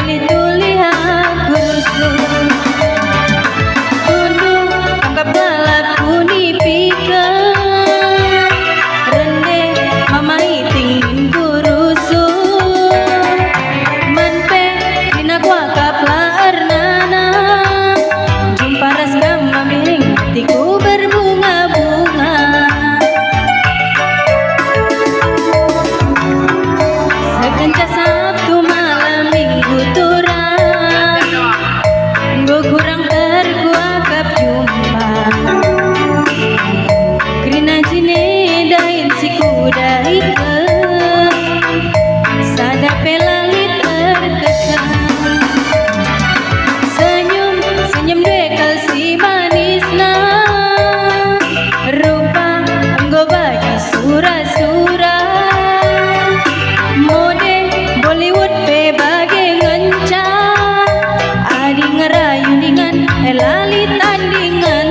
tuli-tuli aku rusuh kudu anggap balap kuni pikeun rende mamai tingin kurusuh manpe dina kuakap laernana jumpa ras gamaming hatiku berbunga-bunga sekenca Sabtu malam minggu turang gue kurang terkuakap jumpa Krina jine dain si kuda ike sada pelali terkesan senyum senyum dekal si manisna rupa enggo bagi sura-sura mode Bollywood pe bage ngenca adi ngerayu dengan lali tandingan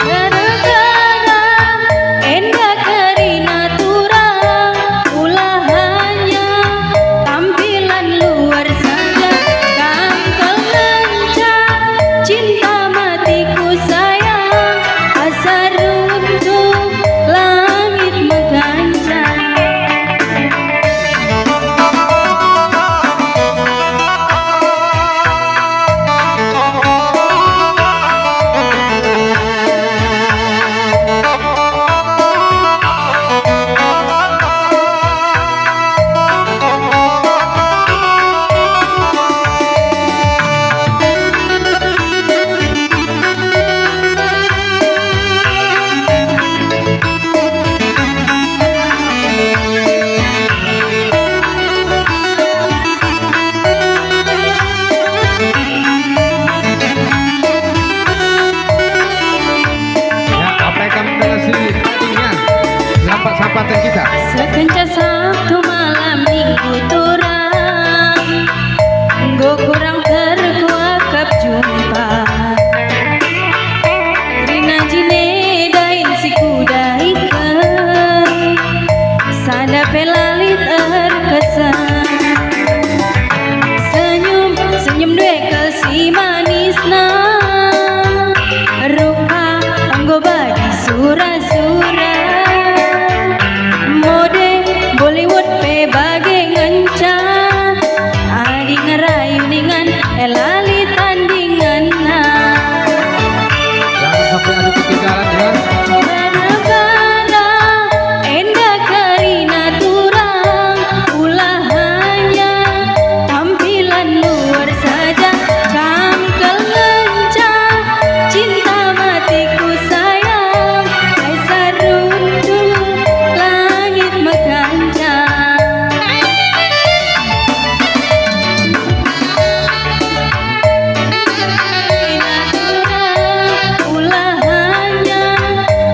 gara-gara enda karina turang ulahannya tampilan luar saja kangkal lenca cinta matiku sayang asa runtuh langit meganja Ya, apa yang kamu kasih ininya? Sampatan kita. sekenca Sabtu malam minggu turang gue kurang terkuakap jumpa Rina jine dain si kuda ike sada pelali terkesan senyum senyum dekal si manisna rupa anggo bagi sura-sura mode Bollywood pe bage ngenca adi ngerayu dengan lali tandingan Jangan sampai ada ketinggalan ya. gara-gara enda karina turang ulahannya tampilan luar saja kangkal lenca cinta matiku sayang asa runtuh langit meganja ulahannya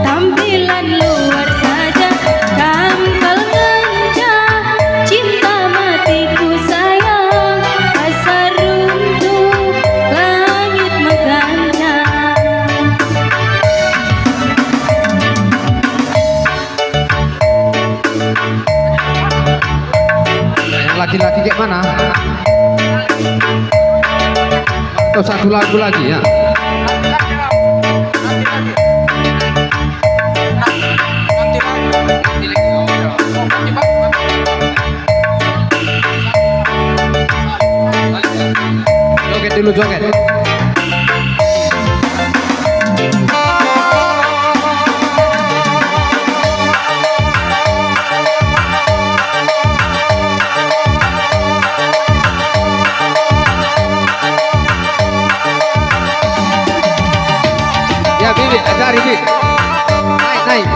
tampilan luar saja kangkal lenca cinta matiku sayang asa runtuh langit meganja Yang laki-laki kayak mana? Atau satu lagu lagi ya? Joget dulu joget. Ya Bibi, ada Bibi. Naik, naik.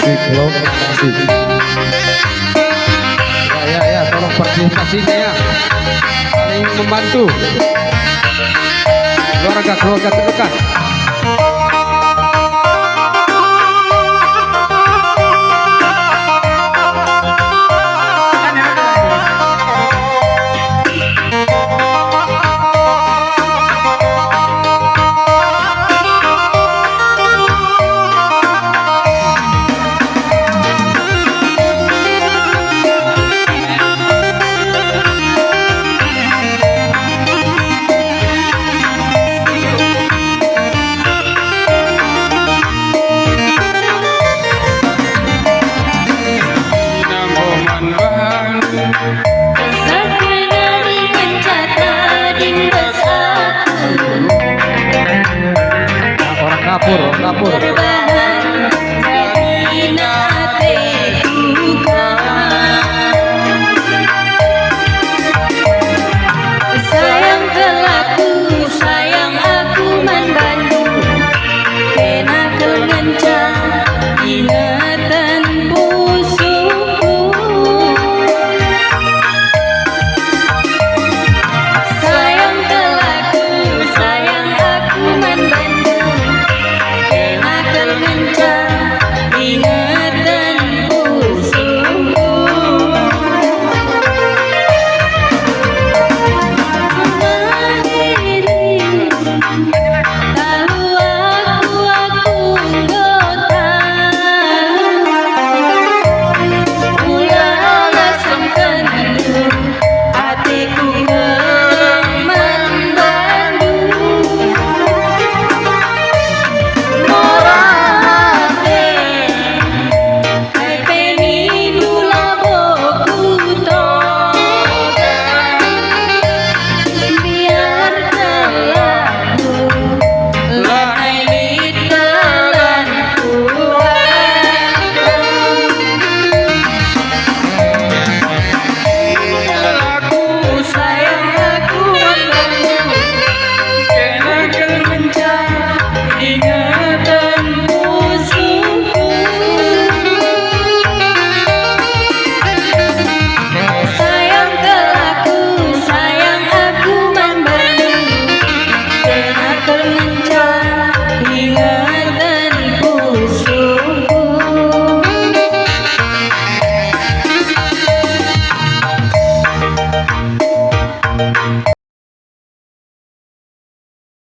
diplomasi. Ya, tolong partisipasinya ya, saling membantu keluarga terdekat.